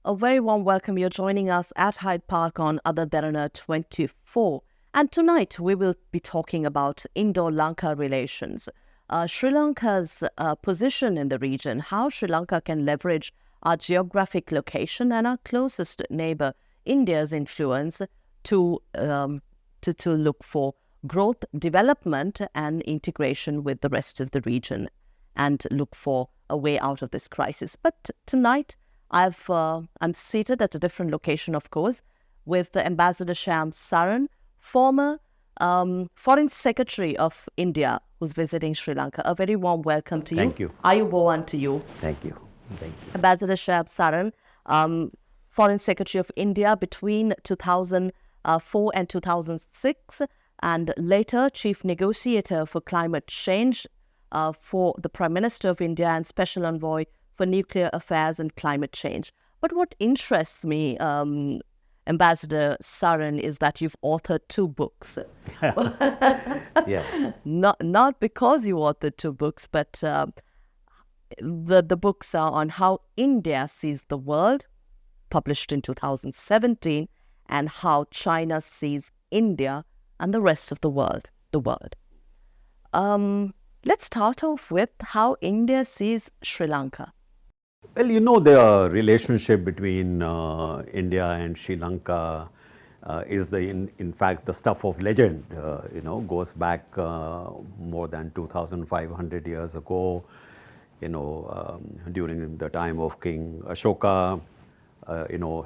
A very warm welcome. You're joining us at Hyde Park on AdaDerana 24. And tonight we will be talking about Indo-Lanka relations. Sri Lanka's position in the region, how Sri Lanka can leverage our geographic location and our closest neighbour, India's influence, to look for growth, development and integration with the rest of the region and look for a way out of this crisis. But tonight, I'm seated at a different location, of course, with the Ambassador Shyam Saran, former Foreign Secretary of India, who's visiting Sri Lanka. A very warm welcome to you. Thank you. Ayubowan to you. Thank you. Thank you. Ambassador Shyam Saran, Foreign Secretary of India between 2004 and 2006, and later Chief Negotiator for Climate Change for the Prime Minister of India and Special Envoy for Nuclear Affairs and Climate Change. But what interests me, Ambassador Saran, is that you've authored 2 books. Yeah. Not because you authored 2 books, but the books are on how India sees the world, published in 2017, and how China sees India and the rest of the world. Let's start off with how India sees Sri Lanka. Well, you know, the relationship between India and Sri Lanka is in fact the stuff of legend. Goes back more than 2,500 years ago. During the time of King Ashoka,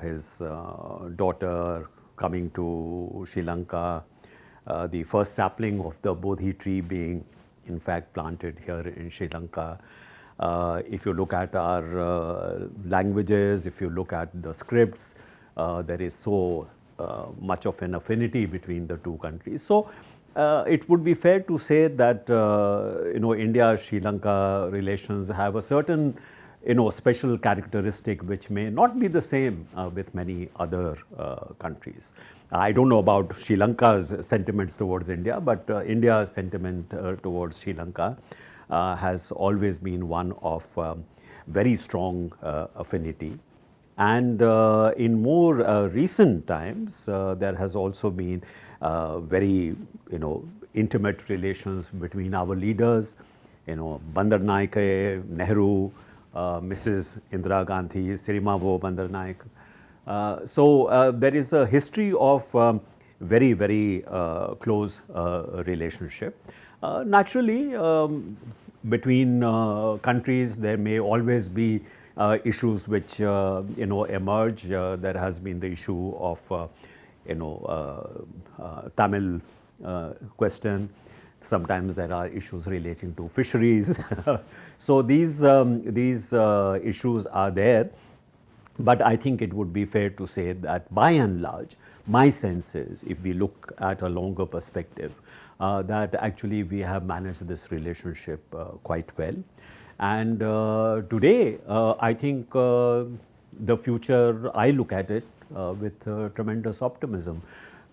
his daughter coming to Sri Lanka, the first sapling of the Bodhi tree being in fact planted here in Sri Lanka. If you look at our languages, if you look at the scripts, there is so much of an affinity between the 2 countries. So it would be fair to say that India-Sri Lanka relations have a certain special characteristic which may not be the same with many other countries. I don't know about Sri Lanka's sentiments towards India, but India's sentiment towards Sri Lanka has always been one of very strong affinity. And in more recent times, there has also been very intimate relations between our leaders, Bandaranaike, Nehru, Mrs. Indira Gandhi, Sirimavo Bandaranaike. So there is a history of very, very close relationship. Naturally, between countries, there may always be issues which emerge. There has been the issue of Tamil question. Sometimes there are issues relating to fisheries. So these issues are there. But I think it would be fair to say that by and large, my sense is, if we look at a longer perspective, that actually we have managed this relationship quite well. And today, I think the future, I look at it with tremendous optimism,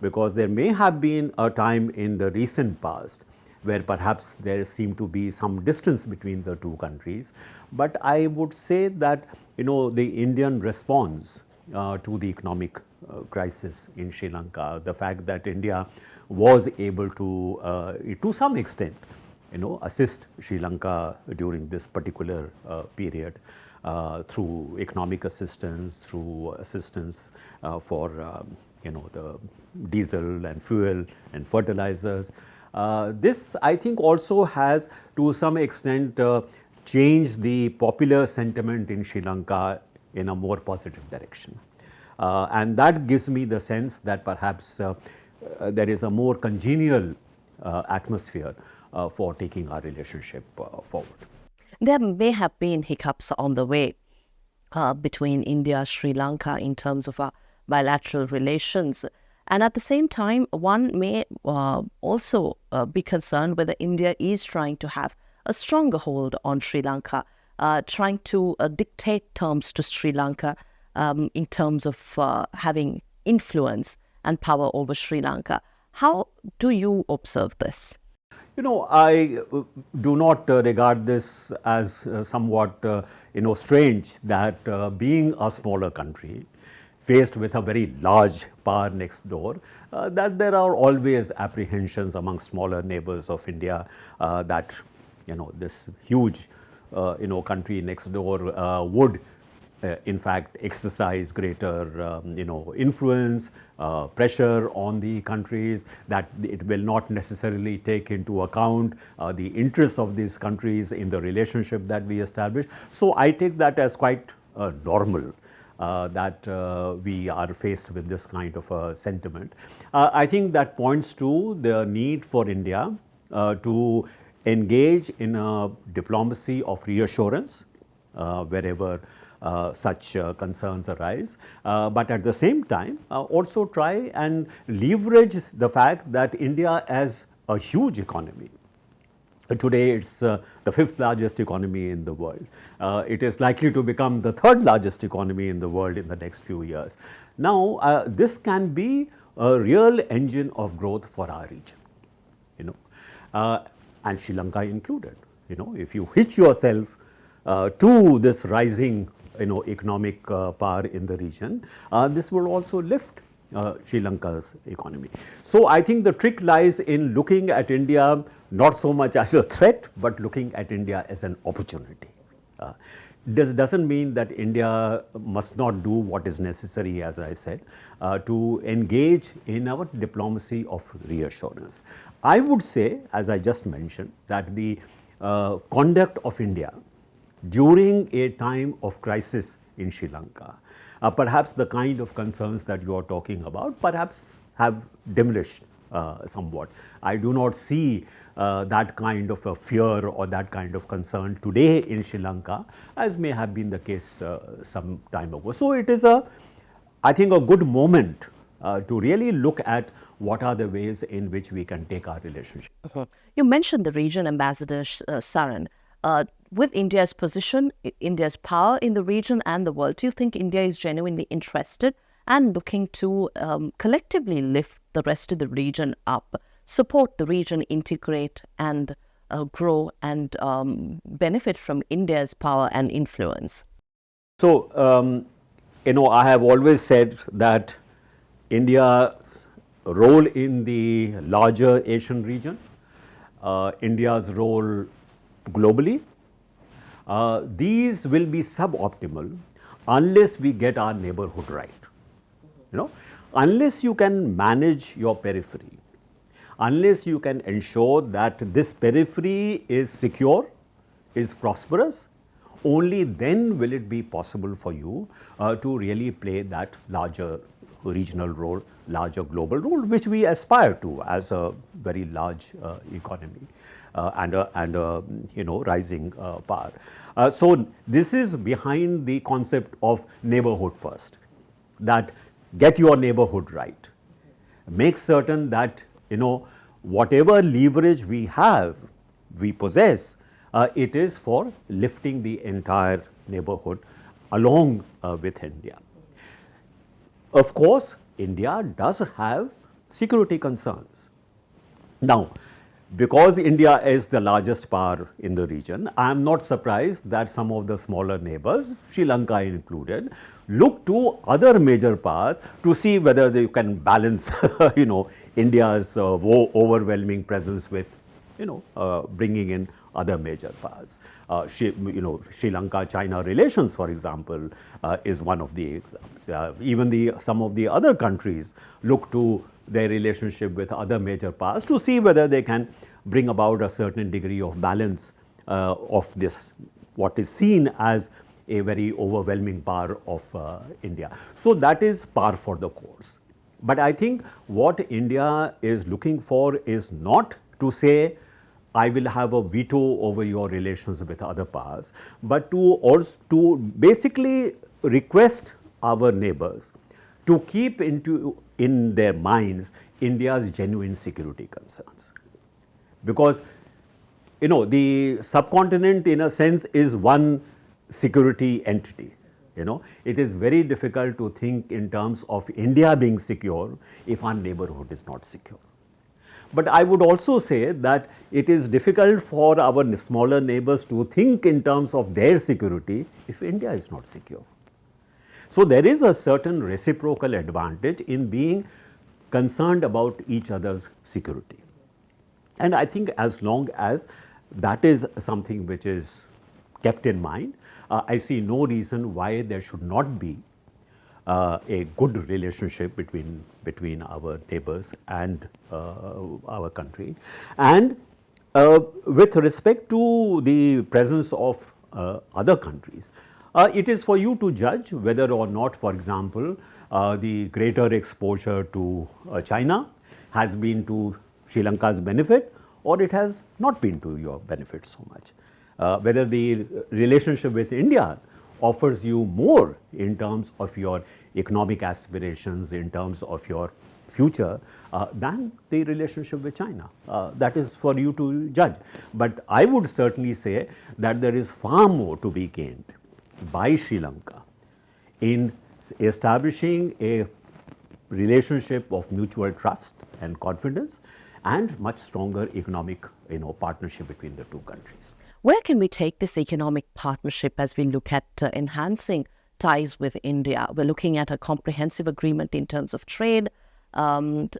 because there may have been a time in the recent past where perhaps there seemed to be some distance between the 2 countries. But I would say that, the Indian response to the economic crisis in Sri Lanka, the fact that India was able to some extent, assist Sri Lanka during this particular period through economic assistance, through assistance for, the diesel and fuel and fertilizers. This, I think, also has to some extent changed the popular sentiment in Sri Lanka in a more positive direction. And that gives me the sense that perhaps there is a more congenial atmosphere for taking our relationship forward. There may have been hiccups on the way between India and Sri Lanka in terms of our bilateral relations. And at the same time, one may also be concerned whether India is trying to have a stronger hold on Sri Lanka, trying to dictate terms to Sri Lanka in terms of having influence and power over Sri Lanka. How do you observe this? I do not regard this as somewhat, strange that being a smaller country faced with a very large power next door, that there are always apprehensions among smaller neighbors of India that, this huge, country next door would in fact exercise greater influence, pressure on the countries, that it will not necessarily take into account the interests of these countries in the relationship that we establish. So I take that as quite normal. That we are faced with this kind of a sentiment. I think that points to the need for India to engage in a diplomacy of reassurance wherever such concerns arise, but at the same time also try and leverage the fact that India as a huge economy. Today, it's the fifth largest economy in the world. It is likely to become the third largest economy in the world in the next few years. Now, this can be a real engine of growth for our region, and Sri Lanka included. If you hitch yourself to this rising, economic power in the region, this will also lift Sri Lanka's economy. So I think the trick lies in looking at India not so much as a threat, but looking at India as an opportunity. This doesn't mean that India must not do what is necessary, as I said, to engage in our diplomacy of reassurance. I would say, as I just mentioned, that the conduct of India during a time of crisis in Sri Lanka, perhaps the kind of concerns that you are talking about perhaps have diminished somewhat. I do not see that kind of a fear or that kind of concern today in Sri Lanka as may have been the case some time ago. So it is I think a good moment to really look at what are the ways in which we can take our relationship. You mentioned the region, Ambassador Saran. With India's position, India's power in the region and the world, do you think India is genuinely interested and looking to collectively lift the rest of the region up, support the region, integrate and grow and benefit from India's power and influence? So, I have always said that India's role in the larger Asian region, India's role globally, these will be suboptimal unless we get our neighborhood right. Unless you can manage your periphery, unless you can ensure that this periphery is secure, is prosperous, only then will it be possible for you to really play that larger regional role, larger global role, which we aspire to as a very large economy and a rising power. So this is behind the concept of neighborhood first, that get your neighborhood right. Make certain that whatever leverage we have, we possess, it is for lifting the entire neighborhood along with India. Of course, India does have security concerns. Now, because India is the largest power in the region, I am not surprised that some of the smaller neighbors, Sri Lanka included, look to other major powers to see whether they can balance, India's overwhelming presence with, bringing in other major powers. Sri Lanka-China relations, for example, is one of the examples. Even some of the other countries look to their relationship with other major powers to see whether they can bring about a certain degree of balance of this, what is seen as a very overwhelming power of India. So that is par for the course. But I think what India is looking for is not to say, I will have a veto over your relations with other powers, but to basically request our neighbors to keep in their minds India's genuine security concerns. Because, the subcontinent in a sense is one security entity. It is very difficult to think in terms of India being secure if our neighborhood is not secure. But I would also say that it is difficult for our smaller neighbors to think in terms of their security if India is not secure. So there is a certain reciprocal advantage in being concerned about each other's security. And I think as long as that is something which is kept in mind, I see no reason why there should not be a good relationship between our neighbors and our country. And with respect to the presence of other countries, it is for you to judge whether or not, for example, the greater exposure to China has been to Sri Lanka's benefit, or it has not been to your benefit so much. Whether the relationship with India offers you more in terms of your economic aspirations, in terms of your future, than the relationship with China. That is for you to judge. But I would certainly say that there is far more to be gained by Sri Lanka in establishing a relationship of mutual trust and confidence and much stronger economic partnership between the two countries. Where can we take this economic partnership as we look at enhancing ties with India? We're looking at a comprehensive agreement in terms of trade, and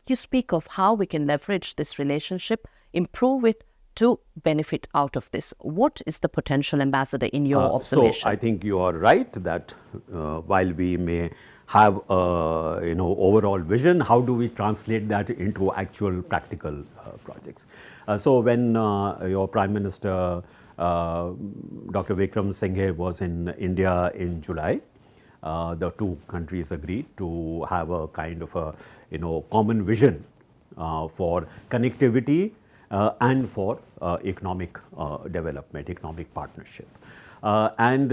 you speak of how we can leverage this relationship, improve it to benefit out of this. What is the potential, Ambassador, in your observation? So I think you are right that while we may have a overall vision, how do we translate that into actual practical projects? So when your Prime Minister Dr. Vikram Singhe was in India in July, the two countries agreed to have a kind of a common vision for connectivity and for economic development, economic partnership. And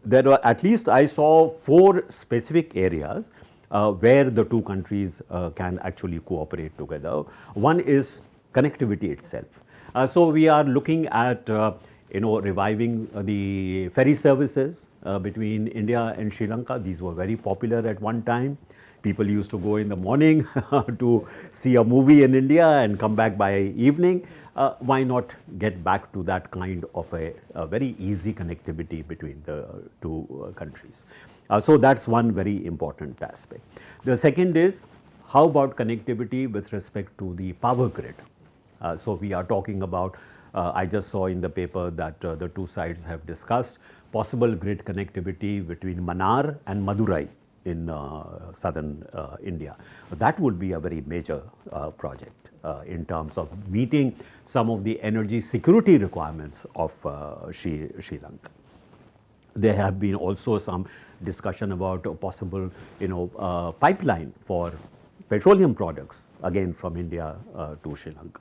there were, at least I saw 4 specific areas where the two countries can actually cooperate together. One is connectivity itself. So we are looking at reviving the ferry services between India and Sri Lanka. These were very popular at one time. People used to go in the morning to see a movie in India and come back by evening. Why not get back to that kind of a very easy connectivity between the two countries? So that's one very important aspect. The second is, how about connectivity with respect to the power grid? So we are talking about, I just saw in the paper that the two sides have discussed possible grid connectivity between Mannar and Madurai in southern India. That would be a very major project in terms of meeting some of the energy security requirements of Sri Lanka. There have been also some discussion about a possible pipeline for petroleum products, again from India to Sri Lanka.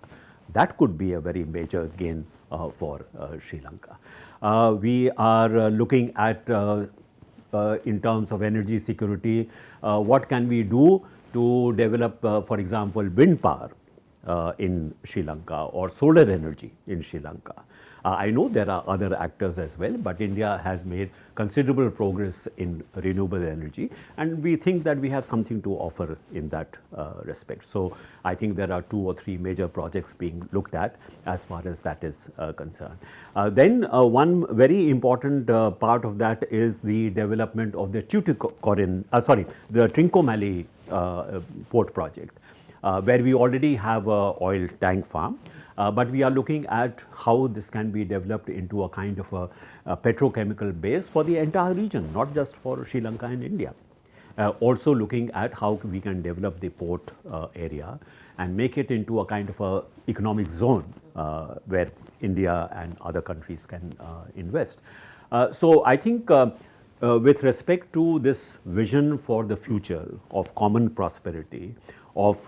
That could be a very major gain for Sri Lanka. We are looking at in terms of energy security, what can we do to develop, for example, wind power in Sri Lanka or solar energy in Sri Lanka. I know there are other actors as well, but India has made considerable progress in renewable energy, and we think that we have something to offer in that respect. So I think there are 2 or 3 major projects being looked at as far as that is concerned. Then one very important part of that is the development of the the Trincomalee port project, where we already have a oil tank farm. But we are looking at how this can be developed into a kind of a petrochemical base for the entire region, not just for Sri Lanka and India. Also looking at how we can develop the port area and make it into a kind of a economic zone where India and other countries can invest. So I think with respect to this vision for the future of common prosperity, of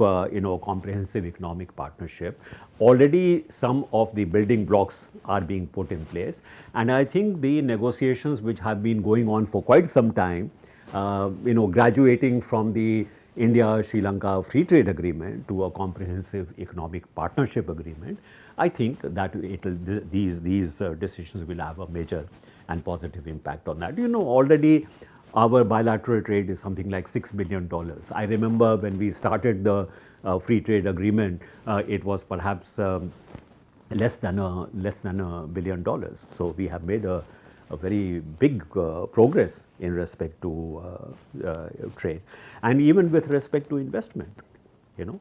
comprehensive economic partnership, already some of the building blocks are being put in place, and I think the negotiations which have been going on for quite some time, graduating from the India-Sri Lanka Free Trade Agreement to a comprehensive economic partnership agreement, I think that these decisions will have a major and positive impact on that. Already Our bilateral trade is something like $6 billion. I remember when we started the free trade agreement, it was perhaps less than $1 billion. So we have made a very big progress in respect to trade, and even with respect to investment. You know,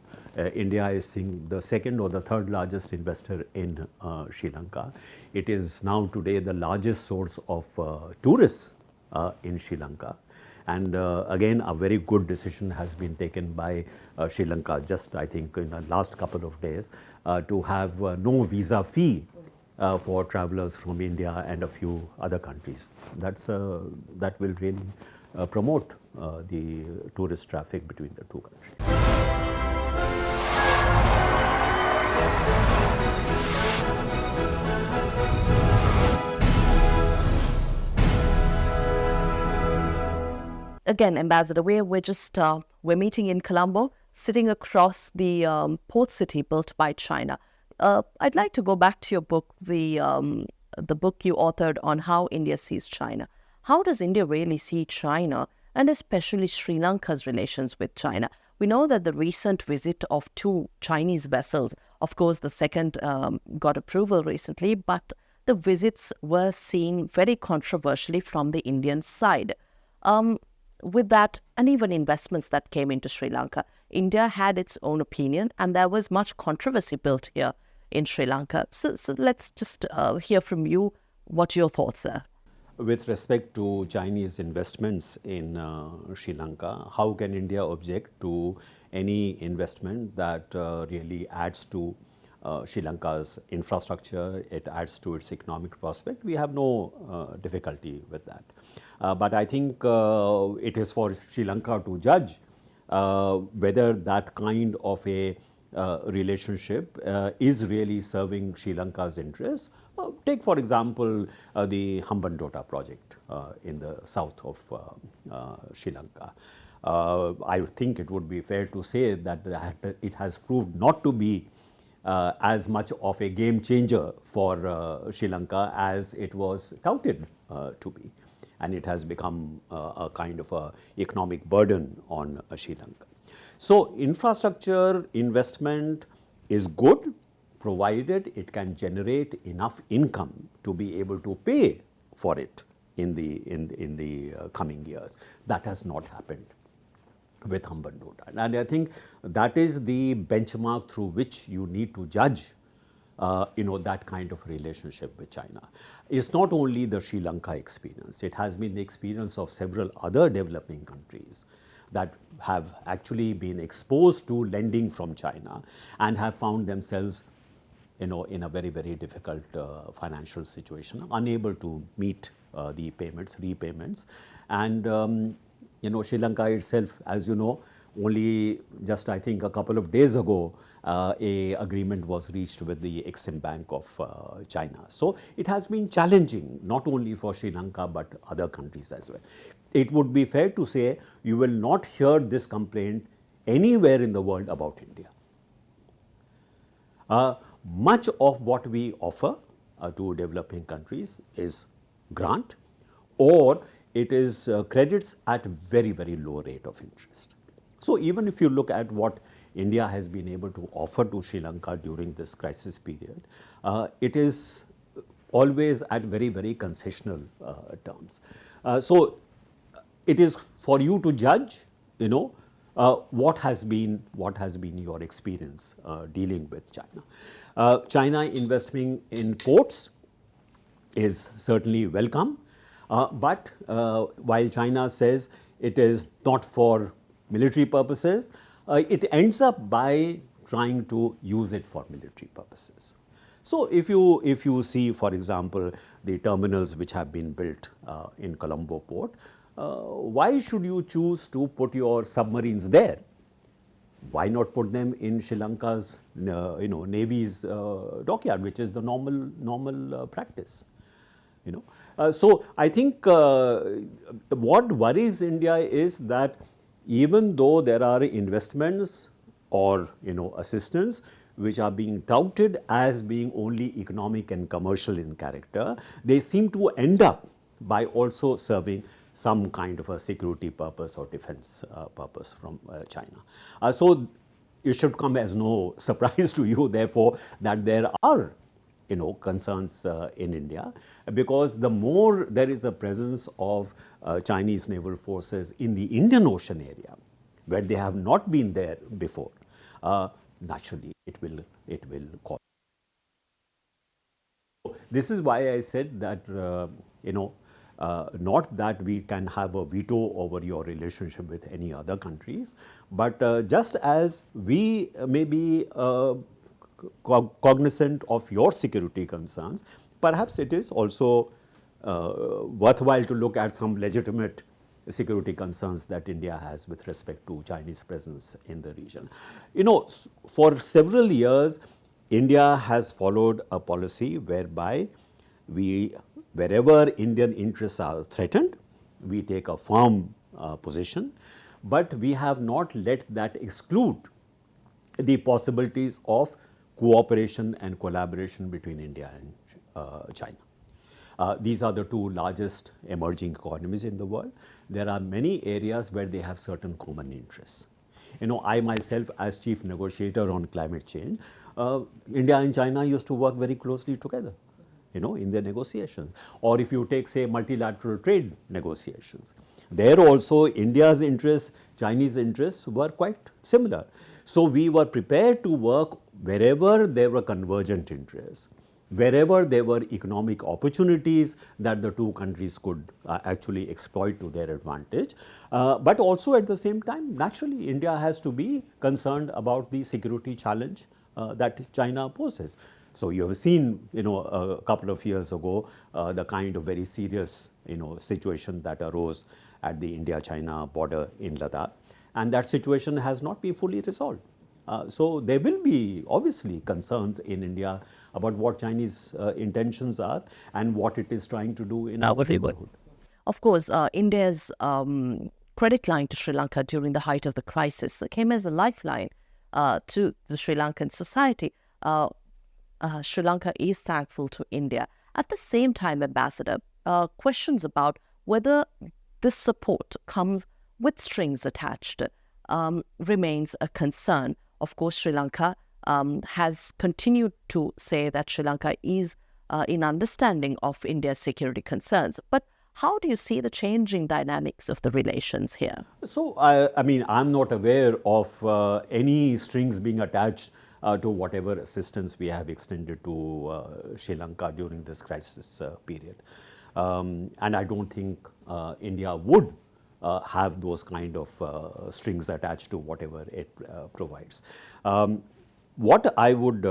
India is the second or the third largest investor in Sri Lanka. It is now today the largest source of tourists in Sri Lanka. And again, a very good decision has been taken by Sri Lanka, just I think in the last couple of days, to have no visa fee for travelers from India and a few other countries. That will really promote the tourist traffic between the two countries. Again, Ambassador, we're meeting in Colombo, sitting across the port city built by China. I'd like to go back to your book, the book you authored on how India sees China. How does India really see China, and especially Sri Lanka's relations with China? We know that the recent visit of two Chinese vessels, of course, the second got approval recently, but the visits were seen very controversially from the Indian side. With that, and even investments that came into Sri Lanka, India had its own opinion, and there was much controversy built here in Sri Lanka. So let's just hear from you what your thoughts are. With respect to Chinese investments in Sri Lanka, how can India object to any investment that really adds to Sri Lanka's infrastructure, it adds to its economic prospect? We have no difficulty with that. But I think it is for Sri Lanka to judge whether that kind of a relationship is really serving Sri Lanka's interests. Take, for example, the Hambantota project in the south of Sri Lanka. I think it would be fair to say that it has proved not to be as much of a game changer for Sri Lanka as it was touted to be. And it has become a kind of a economic burden on Sri Lanka. So infrastructure investment is good, provided it can generate enough income to be able to pay for it in the coming years. That has not happened with Hambantota. And I think that is the benchmark through which you need to judge that kind of relationship with China. It's not only the Sri Lanka experience, it has been the experience of several other developing countries that have actually been exposed to lending from China and have found themselves in a very, very difficult financial situation, unable to meet the repayments. And Sri Lanka itself, as you know, only just I think a couple of days ago, a agreement was reached with the Exim Bank of China. So it has been challenging not only for Sri Lanka but other countries as well. It would be fair to say you will not hear this complaint anywhere in the world about India. Much of what we offer to developing countries is grant, or it is credits at very, very low rate of interest. So even if you look at what India has been able to offer to Sri Lanka during this crisis period, it is always at very, very concessional terms. So it is for you to judge, what has been your experience dealing with China. China investing in ports is certainly welcome, but while China says it is not for military purposes, it ends up by trying to use it for military purposes. So if you see, for example, the terminals which have been built in Colombo port, why should you choose to put your submarines there? Why not put them in Sri Lanka's Navy's dockyard, which is the normal practice? So I think what worries India is that even though there are investments or assistance which are being touted as being only economic and commercial in character, they seem to end up by also serving some kind of a security purpose or defense purpose from China. So it should come as no surprise to you, therefore, that there are concerns in India, because the more there is a presence of Chinese naval forces in the Indian Ocean area, where they have not been there before, naturally it will cause. This is why I said that not that we can have a veto over your relationship with any other countries, but just as we may be cognizant of your security concerns, perhaps it is also worthwhile to look at some legitimate security concerns that India has with respect to Chinese presence in the region. For several years, India has followed a policy whereby wherever Indian interests are threatened, we take a firm position, but we have not let that exclude the possibilities of cooperation and collaboration between India and China. These are the two largest emerging economies in the world. There are many areas where they have certain common interests. I myself, as chief negotiator on climate change, India and China used to work very closely together, in their negotiations. Or if you take, say, multilateral trade negotiations, there also India's interests, Chinese interests were quite similar. So we were prepared to work wherever there were convergent interests, wherever there were economic opportunities that the two countries could actually exploit to their advantage. But also at the same time, naturally, India has to be concerned about the security challenge that China poses. So you have seen, a couple of years ago, the kind of very serious, situation that arose at the India-China border in Ladakh, and that situation has not been fully resolved. So there will be obviously concerns in India about what Chinese intentions are and what it is trying to do in our neighborhood. Of course, India's credit line to Sri Lanka during the height of the crisis came as a lifeline to the Sri Lankan society. Sri Lanka is thankful to India. At the same time, Ambassador, questions about whether this support comes with strings attached remains a concern. Of course, Sri Lanka has continued to say that Sri Lanka is in understanding of India's security concerns. But how do you see the changing dynamics of the relations here? So, I mean, I'm not aware of any strings being attached to whatever assistance we have extended to Sri Lanka during this crisis period. And I don't think India would have those kind of strings attached to whatever it provides. What I would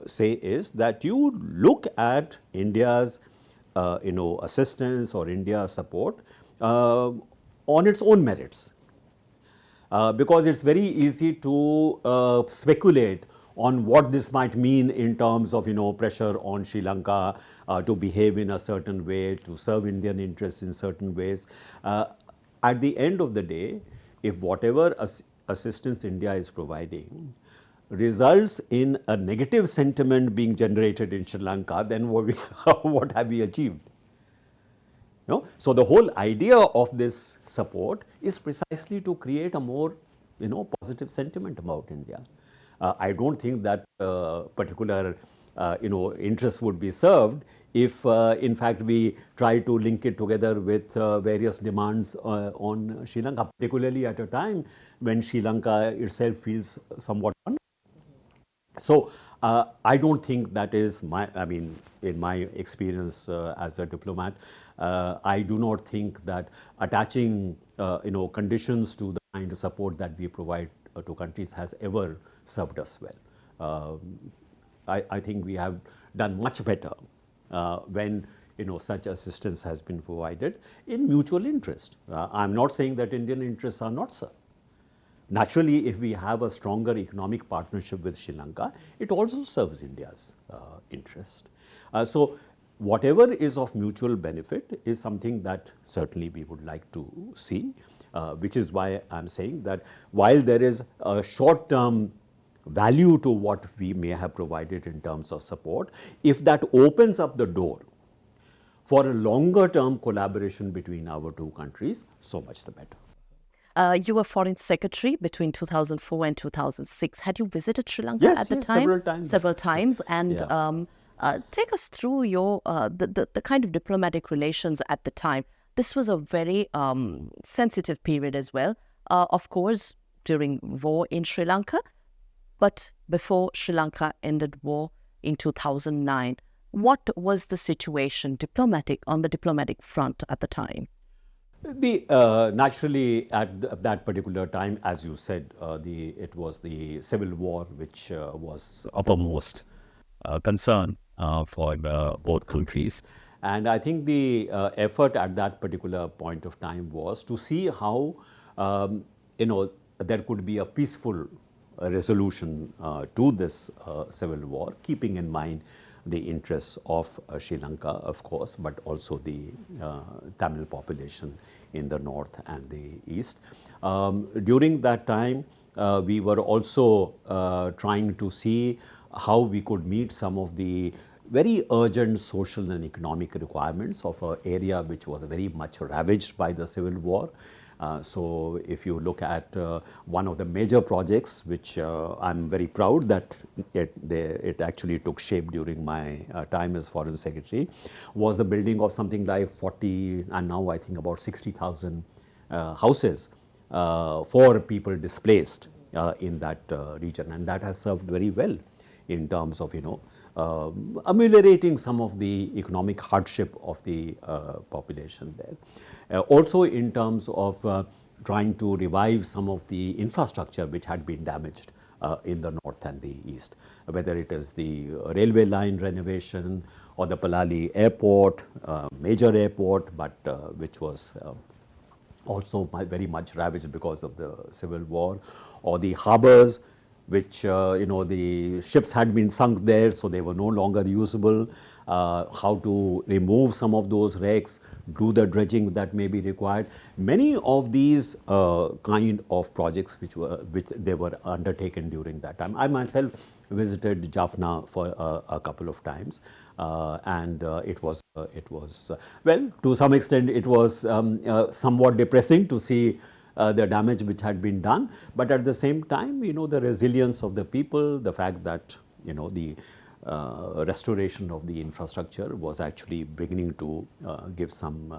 say is that you look at India's assistance or India's support on its own merits. Because it's very easy to speculate on what this might mean in terms of pressure on Sri Lanka to behave in a certain way, to serve Indian interests in certain ways. At the end of the day, if whatever assistance India is providing results in a negative sentiment being generated in Sri Lanka, then what have we achieved? So the whole idea of this support is precisely to create a more positive sentiment about India. I don't think that particular interest would be served if in fact we try to link it together with various demands on Sri Lanka, particularly at a time when Sri Lanka itself feels somewhat vulnerable. So I don't think that is in my experience as a diplomat, I do not think that attaching conditions to the kind of support that we provide to countries has ever served us well. I think we have done much better when such assistance has been provided in mutual interest. I'm not saying that Indian interests are not served. Naturally, if we have a stronger economic partnership with Sri Lanka, it also serves India's interest. So whatever is of mutual benefit is something that certainly we would like to see, which is why I'm saying that while there is a short-term value to what we may have provided in terms of support, if that opens up the door for a longer term collaboration between our two countries, so much the better. You were Foreign Secretary between 2004 and 2006. Had you visited Sri Lanka Yes, at the yes, time? several times. Several times. And Yeah. take us through your the kind of diplomatic relations at the time. This was a very sensitive period as well. Of course, during war in Sri Lanka, but before Sri Lanka ended war in 2009. What was the situation on the diplomatic front at the time? Naturally that particular time, as you said, it was the civil war which was uppermost concern for both countries, and I think the effort at that particular point of time was to see how you know there could be a peaceful resolution to this civil war, keeping in mind the interests of Sri Lanka, of course, but also the Tamil population in the north and the east. During that time, we were also trying to see how we could meet some of the very urgent social and economic requirements of an area which was very much ravaged by the civil war. So if you look at one of the major projects, which I'm very proud that it actually took shape during my time as Foreign Secretary, was the building of something like 40 and now I think about 60,000 houses for people displaced in that region, and that has served very well in terms of ameliorating some of the economic hardship of the population there. Also in terms of trying to revive some of the infrastructure which had been damaged in the north and the east, whether it is the railway line renovation or the Palali airport, major airport, but which was also very much ravaged because of the civil war, or the harbors which the ships had been sunk there, so they were no longer usable. How to remove some of those wrecks, do the dredging that may be required. Many of these kind of projects which they were undertaken during that time. I myself visited Jaffna for a couple of times, and it was well, to some extent it was somewhat depressing to see the damage which had been done, but at the same time, the resilience of the people, the fact that the restoration of the infrastructure was actually beginning to give some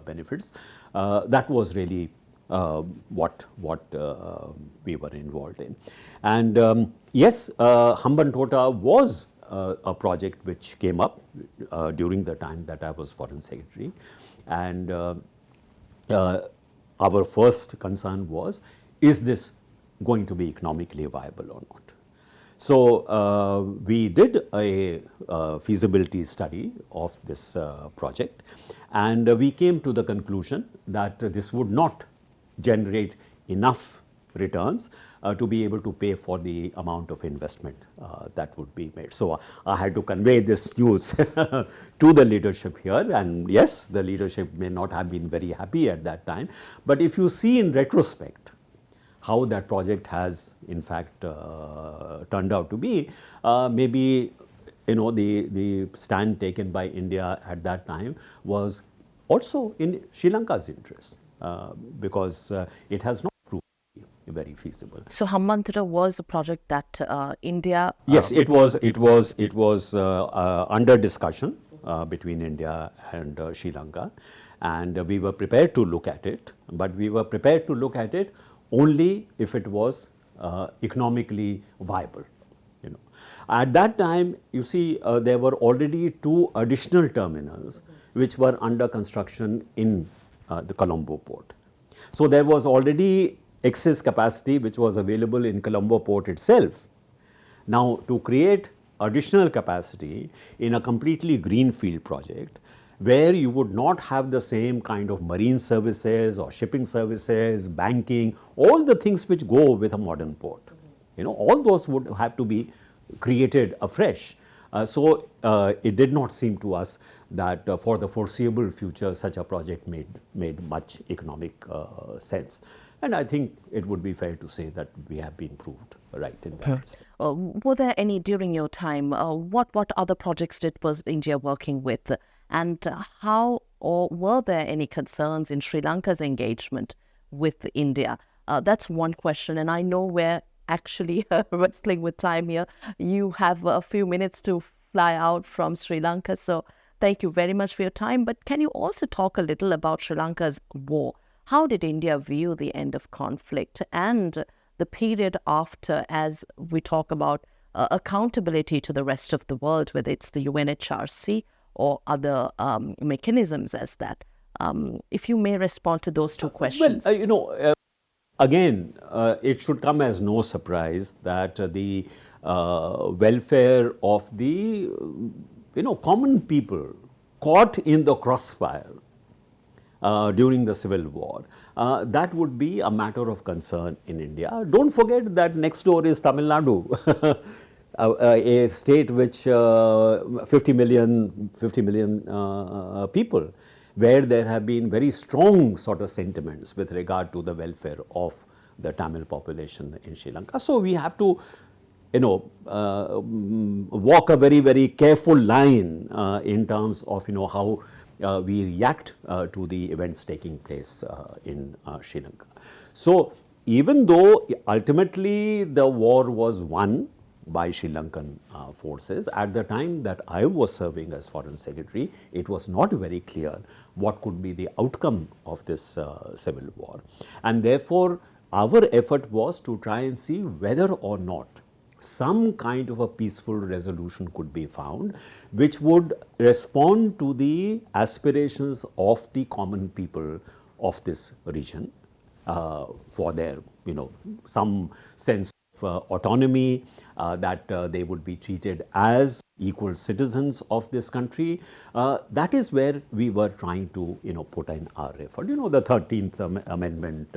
benefits. That was really what we were involved in, and yes, Hambantota was a project which came up during the time that I was Foreign Secretary, and our first concern was, is this going to be economically viable or not? So we did a feasibility study of this project, and we came to the conclusion that this would not generate enough returns to be able to pay for the amount of investment that would be made. So I had to convey this news to the leadership here, and yes, the leadership may not have been very happy at that time, but if you see in retrospect how that project has in fact turned out to be, maybe the stand taken by India at that time was also in Sri Lanka's interest, because it has not proved very feasible. So Hambantota was a project that India. Yes, it was under discussion between India and Sri Lanka, and we were prepared to look at it, but we were prepared to look at it only if it was economically viable. At that time, you see, there were already 2 additional terminals which were under construction in the Colombo port. So there was already excess capacity which was available in Colombo port itself. Now, to create additional capacity in a completely greenfield project, where you would not have the same kind of marine services or shipping services, banking, all the things which go with a modern port, all those would have to be created afresh. So it did not seem to us that for the foreseeable future such a project made much economic sense. And I think it would be fair to say that we have been proved right in that. Were there any during your time? What other projects was India working with? And how or were there any concerns in Sri Lanka's engagement with India? That's one question. And I know we're actually wrestling with time here. You have a few minutes to fly out from Sri Lanka. So thank you very much for your time. But can you also talk a little about Sri Lanka's war? How did India view the end of conflict and the period after, as we talk about accountability to the rest of the world, whether it's the UNHRC or other mechanisms as that? If you may respond to those two questions. Well, again, it should come as no surprise that the welfare of the common people caught in the crossfire during the Civil War, that would be a matter of concern in India. Don't forget that next door is Tamil Nadu, a state which 50 million people, where there have been very strong sort of sentiments with regard to the welfare of the Tamil population in Sri Lanka. So we have to walk a very, very careful line in terms of how we react to the events taking place in Sri Lanka. So even though ultimately the war was won by Sri Lankan forces, at the time that I was serving as Foreign Secretary, it was not very clear what could be the outcome of this civil war. And therefore, our effort was to try and see whether or not some kind of a peaceful resolution could be found, which would respond to the aspirations of the common people of this region for their, some sense of autonomy, that they would be treated as equal citizens of this country. That is where we were trying to, put in our effort. The 13th Amendment,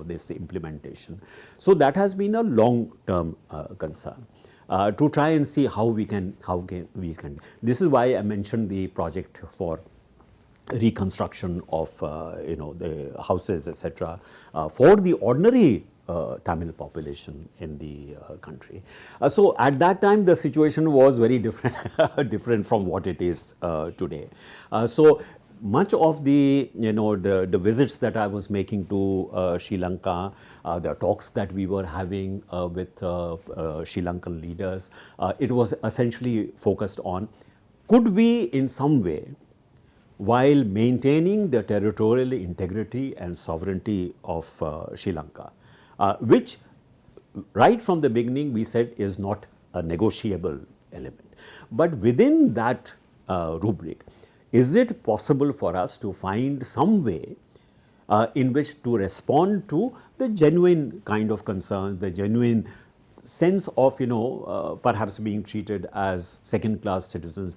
this implementation. So that has been a long-term concern. To try and see how we can. This is why I mentioned the project for reconstruction of the houses, etc., for the ordinary Tamil population in the country. So at that time the situation was very different different from what it is today. So much of the the visits that I was making to Sri Lanka, the talks that we were having with Sri Lankan leaders, it was essentially focused on, could we in some way, while maintaining the territorial integrity and sovereignty of Sri Lanka, which right from the beginning we said is not a negotiable element. But within that rubric, is it possible for us to find some way in which to respond to the genuine kind of concern, the genuine sense of perhaps being treated as second class citizens?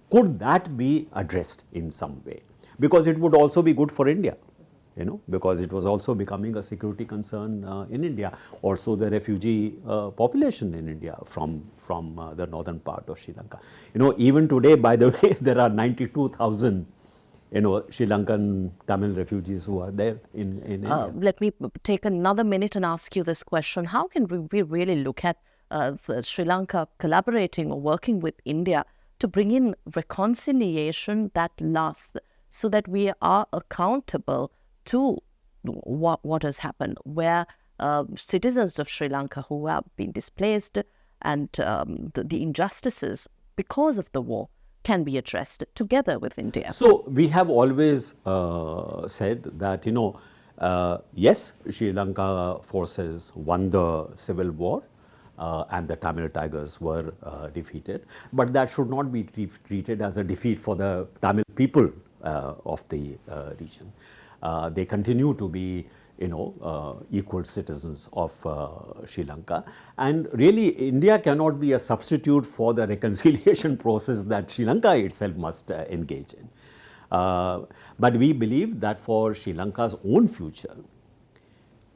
Could that be addressed in some way? Because it would also be good for India, because it was also becoming a security concern in India. Also the refugee population in India from the northern part of Sri Lanka. Even today, by the way, there are 92,000 Sri Lankan Tamil refugees who are there in India. Let me take another minute and ask you this question. How can we really look at Sri Lanka collaborating or working with India to bring in reconciliation that lasts, so that we are accountable to what has happened, where citizens of Sri Lanka who have been displaced and the injustices because of the war can be addressed together with India? So we have always said that, yes, Sri Lanka forces won the civil war, and the Tamil Tigers were defeated, but that should not be treated as a defeat for the Tamil people of the region. They continue to be equal citizens of Sri Lanka, and really India cannot be a substitute for the reconciliation process that Sri Lanka itself must engage in. But we believe that for Sri Lanka's own future,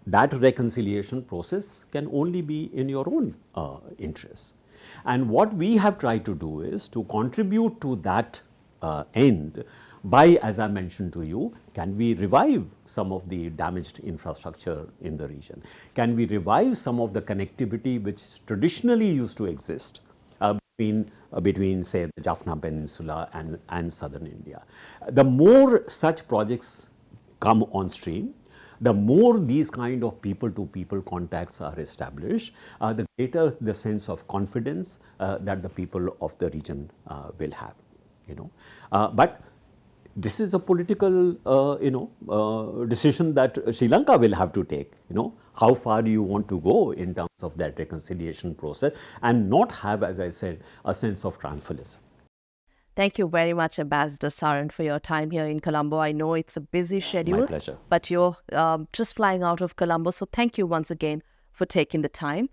that reconciliation process can only be in your own interests. And what we have tried to do is to contribute to that end by, as I mentioned to you, can we revive some of the damaged infrastructure in the region? Can we revive some of the connectivity which traditionally used to exist between say the Jaffna Peninsula and southern India. The more such projects come on stream, the more these kind of people-to-people contacts are established, the greater the sense of confidence that the people of the region will have. But this is a political, decision that Sri Lanka will have to take. How far do you want to go in terms of that reconciliation process, and not have, as I said, a sense of triumphalism. Thank you very much, Ambassador Saran, for your time here in Colombo. I know it's a busy schedule. My pleasure. But you're just flying out of Colombo, so thank you once again for taking the time.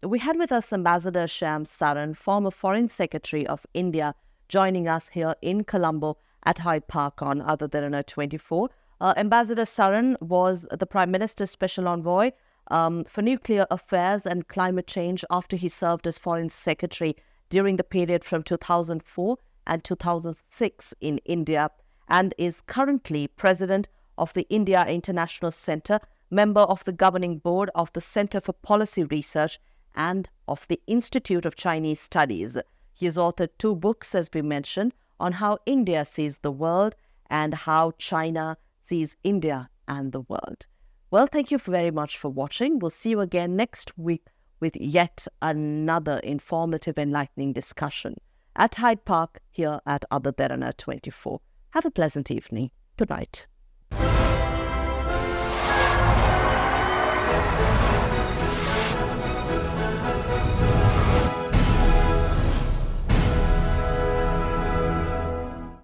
We had with us Ambassador Shyam Saran, former Foreign Secretary of India, joining us here in Colombo at Hyde Park on AdaDerana 24. Ambassador Saran was the Prime Minister's Special Envoy for Nuclear Affairs and Climate Change after he served as Foreign Secretary during the period from 2004 and 2006 in India, and is currently President of the India International Centre, member of the Governing Board of the Centre for Policy Research and of the Institute of Chinese Studies. He has authored 2 books, as we mentioned, on how India sees the world and how China sees India and the world. Well, thank you very much for watching. We'll see you again next week with yet another informative, enlightening discussion at Hyde Park here at AdaDerana 24. Have a pleasant evening. Good night.